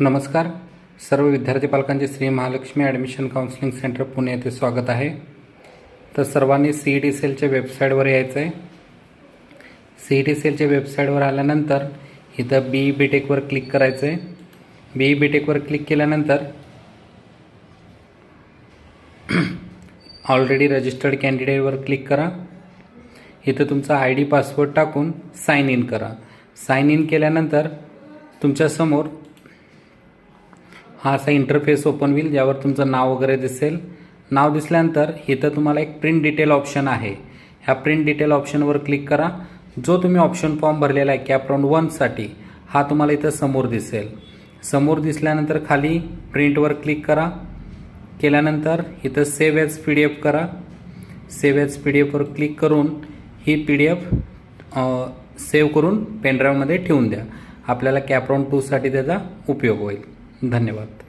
नमस्कार. सर्व विद्यार्थी पालकांचे Shri Mahalakshmi admission counselling centre Pune येथे स्वागत आहे. तर सर्वांनी CET सेलच्या वेबसाईटवर यायचं आहे. CET सेलच्या वेबसाईटवर आल्यानंतर इथं BE BTech वर क्लिक करायचं आहे. BE BTech वर क्लिक केल्यानंतर ऑलरेडी रजिस्टर्ड कॅन्डिडेटवर क्लिक करा. इथं तुमचा ID पासवर्ड टाकून साइन इन करा. साइन इन केल्यानंतर तुमच्यासमोर हा असा इंटरफेस ओपन होईल, ज्यावर तुमचं नाव वगैरे दिसेल. नाव दिसल्यानंतर इथं तुम्हाला एक प्रिंट डिटेल ऑप्शन आहे. ह्या प्रिंट डिटेल ऑप्शनवर क्लिक करा. जो तुम्ही ऑप्शन फॉर्म भरलेला आहे कॅप राऊंड 1 साठी, हा तुम्हाला इथं समोर दिसेल. समोर दिसल्यानंतर खाली प्रिंटवर क्लिक करा. केल्यानंतर इथं सेव्ह ॲज PDF करा. सेव्ह ॲज PDF वर क्लिक करून ही PDF सेव्ह करून पेनड्राईव्हमध्ये ठेवून द्या. आपल्याला कॅप राऊंड 2 साठी त्याचा उपयोग होईल. धन्यवाद.